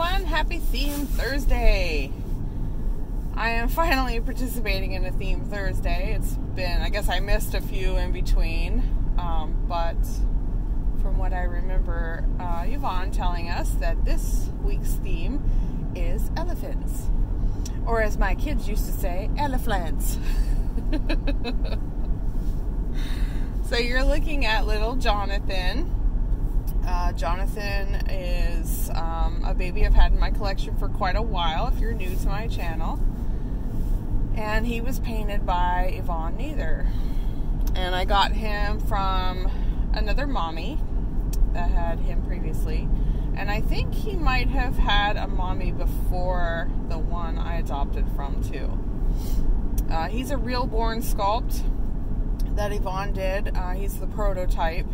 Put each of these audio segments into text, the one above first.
everyone. Happy Theme Thursday. I am finally participating in a Theme Thursday. It's been, I guess I missed a few in between, but from what I remember, Evon telling us that this week's theme is elephants. Or as my kids used to say, elephants. So you're looking at little Jonathan. Jonathan is a baby I've had in my collection for quite a while, if you're new to my channel. And he was painted by Evon Nather. And I got him from another mommy that had him previously. And I think he might have had a mommy before the one I adopted from too. He's a real-born sculpt that Evon did. He's the prototype.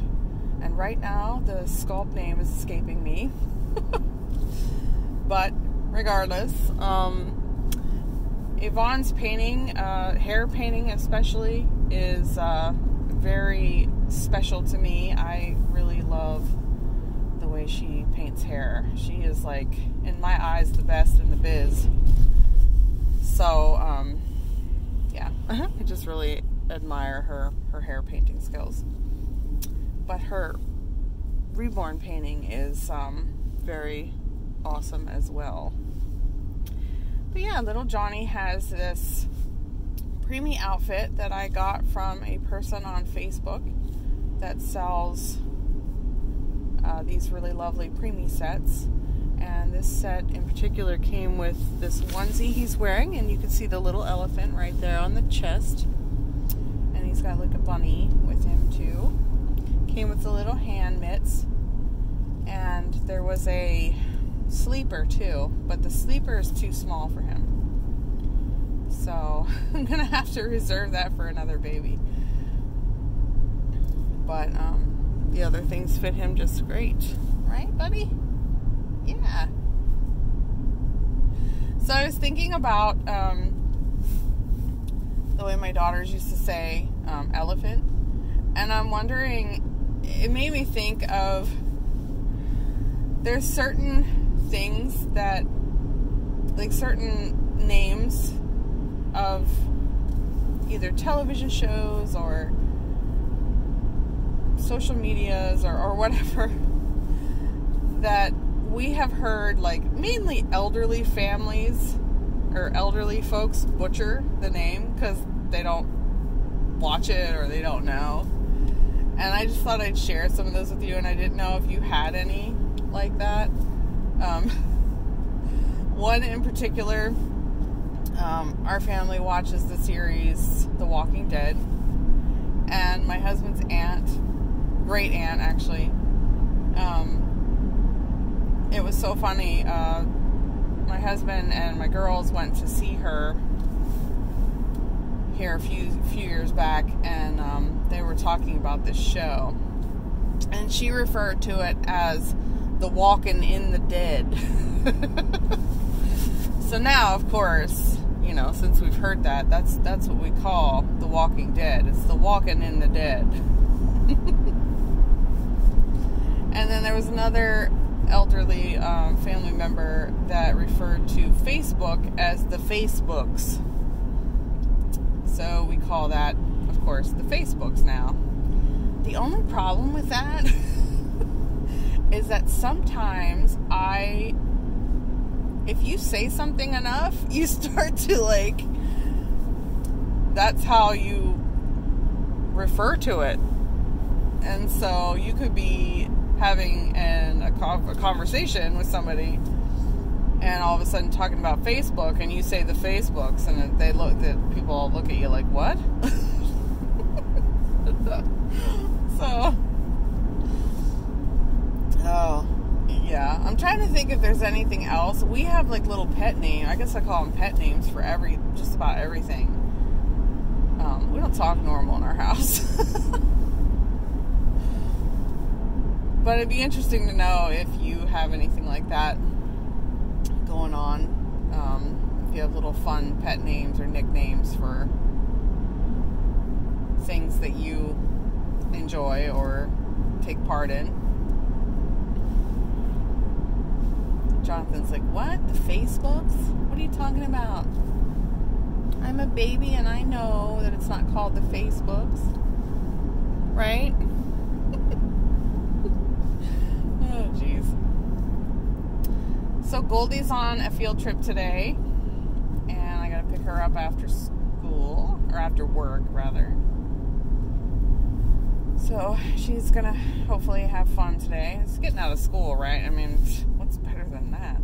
And right now, the sculpt name is escaping me. But regardless, Evon's painting, hair painting especially, is very special to me. I really love the way she paints hair. She is, like, in my eyes, the best in the biz. So, yeah, I just really admire her hair painting skills. But her reborn painting is very awesome as well. But yeah, little Johnny has this preemie outfit that I got from a person on Facebook that sells these really lovely preemie sets. And this set in particular came with this onesie he's wearing, and you can see the little elephant right there on the chest. And he's got like a bunny with him too. Came with the little hand mitts, and there was a sleeper too, but the sleeper is too small for him, so I'm gonna have to reserve that for another baby. But the other things fit him just great, right, buddy? Yeah. So I was thinking about the way my daughters used to say elephant, and I'm wondering, it made me think of, there's certain things that, like certain names of either television shows or social medias or whatever, that we have heard, like, mainly elderly families or elderly folks butcher the name because they don't watch it or they don't know. And I just thought I'd share some of those with you, and I didn't know if you had any like that. One in particular, our family watches the series The Walking Dead, and my husband's aunt, great aunt actually, it was so funny, my husband and my girls went to see her here a few years back, and they were talking about this show, and she referred to it as The Walking in the Dead. So now, of course, you know, since we've heard that, that's what we call The Walking Dead. It's The Walking in the Dead. And then there was another elderly family member that referred to Facebook as the Facebooks. So we call that, of course, the Facebooks now. The only problem with that is that sometimes if you say something enough, you start to, like, that's how you refer to it. And so you could be having a conversation with somebody, and all of a sudden talking about Facebook, and you say the Facebooks, and people all look at you like, what? So, oh, yeah. I'm trying to think if there's anything else. We have, like, little pet names. I guess I call them pet names for just about everything. We don't talk normal in our house. But it'd be interesting to know if you have anything like that going on. If you have little fun pet names or nicknames for things that you enjoy or take part in. Jonathan's like, what? The Facebooks? What are you talking about? I'm a baby and I know that it's not called the Facebooks. Right? Oh, jeez. So Goldie's on a field trip today. And I gotta pick her up after school. Or after work, rather. So she's gonna hopefully have fun today. It's getting out of school, right? I mean, what's better than that?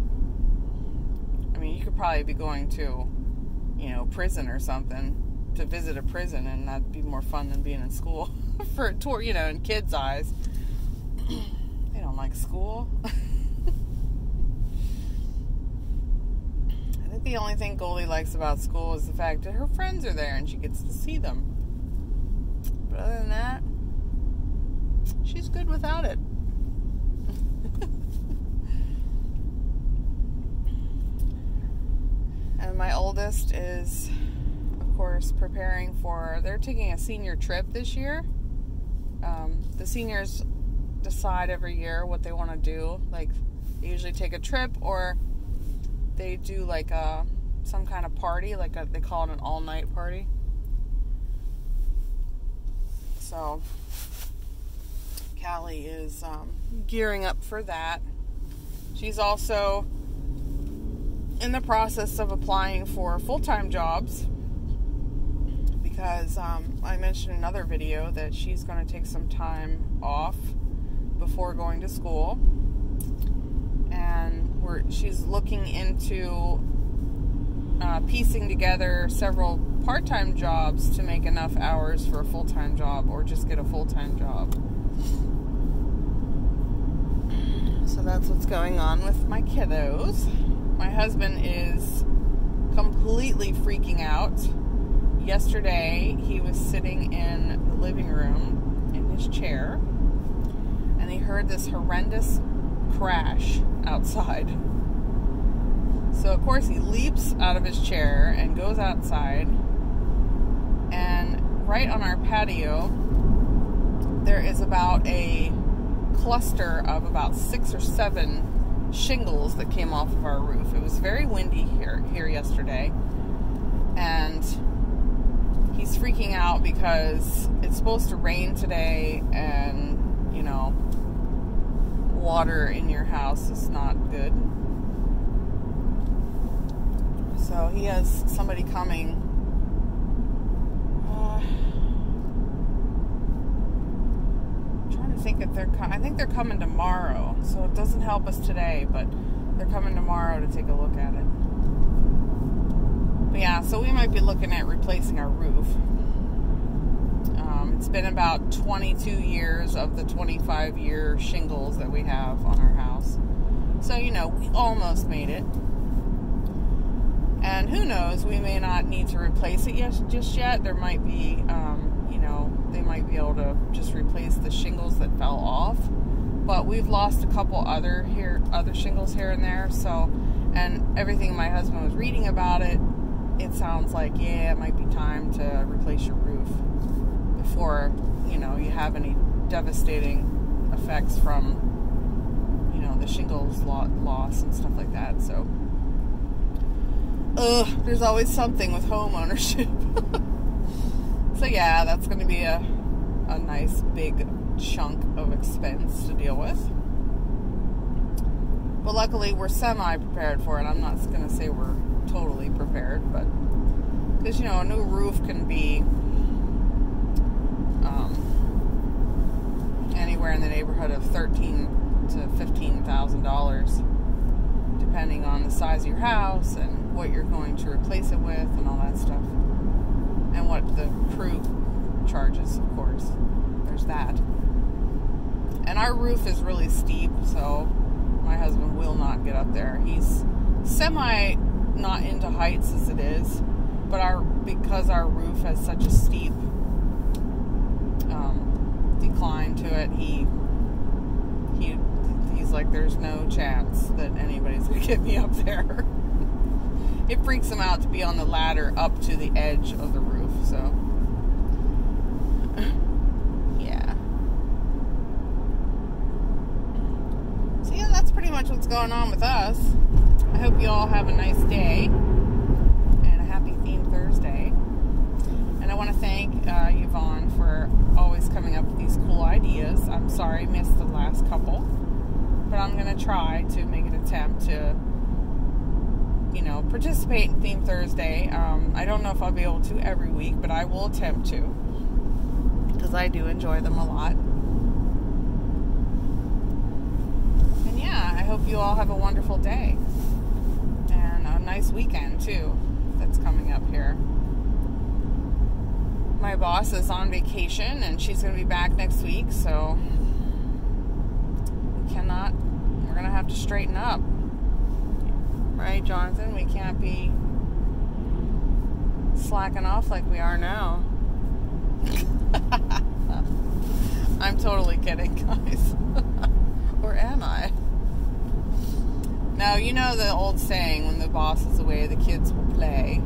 I mean, you could probably be going to, you know, prison or something, to visit a prison, and that'd be more fun than being in school for a tour, you know, in kids' eyes. They don't like school. I think the only thing Goldie likes about school is the fact that her friends are there and she gets to see them. But other than that, she's good without it. And my oldest is, of course, preparing for, they're taking a senior trip this year. The seniors decide every year what they want to do. Like, they usually take a trip, or they do like some kind of party, like they call it an all-night party. So Callie is gearing up for that. She's also in the process of applying for full-time jobs, because I mentioned in another video that she's going to take some time off before going to school, and she's looking into piecing together several part-time jobs to make enough hours for a full-time job, or just get a full-time job. So that's what's going on with my kiddos. My husband is completely freaking out. Yesterday, he was sitting in the living room in his chair, and he heard this horrendous crash outside. So, of course, he leaps out of his chair and goes outside, and right on our patio, there is about a cluster of about 6 or 7 shingles that came off of our roof. It was very windy here yesterday, and he's freaking out because it's supposed to rain today, and, you know, water in your house is not good. So he has somebody coming. I think they're coming tomorrow, so it doesn't help us today, but they're coming tomorrow to take a look at it. But yeah, so we might be looking at replacing our roof. It's been about 22 years of the 25-year shingles that we have on our house. So, you know, we almost made it. And who knows, we may not need to replace it just yet. There might be, they might be able to just replace the shingles that fell off. But we've lost a couple other shingles here and there. So, and everything my husband was reading about it, it sounds like, yeah, it might be time to replace your roof before, you know, you have any devastating effects from, you know, the shingles loss and stuff like that. So, there's always something with home ownership. So yeah, that's going to be a nice big chunk of expense to deal with. But luckily we're semi-prepared for it. I'm not going to say we're totally prepared, but because, you know, a new roof can be anywhere in the neighborhood of $13,000 to $15,000, depending on the size of your house and what you're going to replace it with and all that stuff, and what the crew charges, of course. There's that. And our roof is really steep, so my husband will not get up there. He's semi not into heights as it is, but because our roof has such a steep decline to it, he's like, there's no chance that anybody's gonna get me up there. It freaks him out to be on the ladder up to the edge of the roof, so yeah. So yeah, that's pretty much what's going on with us. I hope you all have a nice day and a happy Theme Thursday. And I want to thank Evon for always coming up with these cool ideas. I'm sorry I missed the last couple, but I'm going to try to make an attempt to, participate in Theme Thursday. I don't know if I'll be able to every week, but I will attempt to, because I do enjoy them a lot. And yeah, I hope you all have a wonderful day and a nice weekend too that's coming up here. My boss is on vacation and she's going to be back next week, so we're going to have to straighten up. Right, Jonathan? We can't be slacking off like we are now. I'm totally kidding, guys. Or am I? Now, you know the old saying, when the boss is away, the kids will play.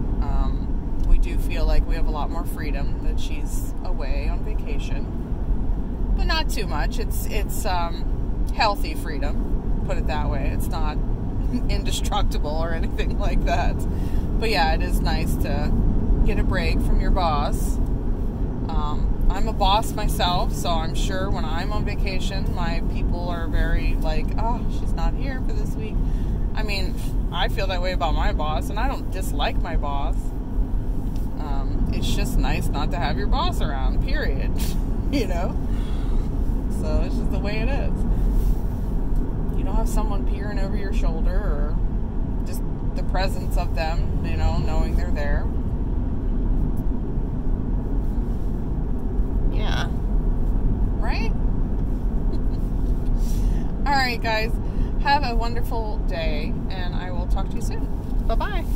We do feel like we have a lot more freedom that she's away on vacation. But not too much. It's healthy freedom, put it that way. It's not indestructible or anything like that. But yeah, it is nice to get a break from your boss. I'm a boss myself, so I'm sure when I'm on vacation, my people are very like, oh, she's not here for this week. I mean, I feel that way about my boss, and I don't dislike my boss. It's just nice not to have your boss around, period. So it's just the way it is. You don't have someone peering over your shoulder, or just the presence of them, knowing they're there. Yeah. Right? Alright, guys. Have a wonderful day, and I will talk to you soon. Bye-bye.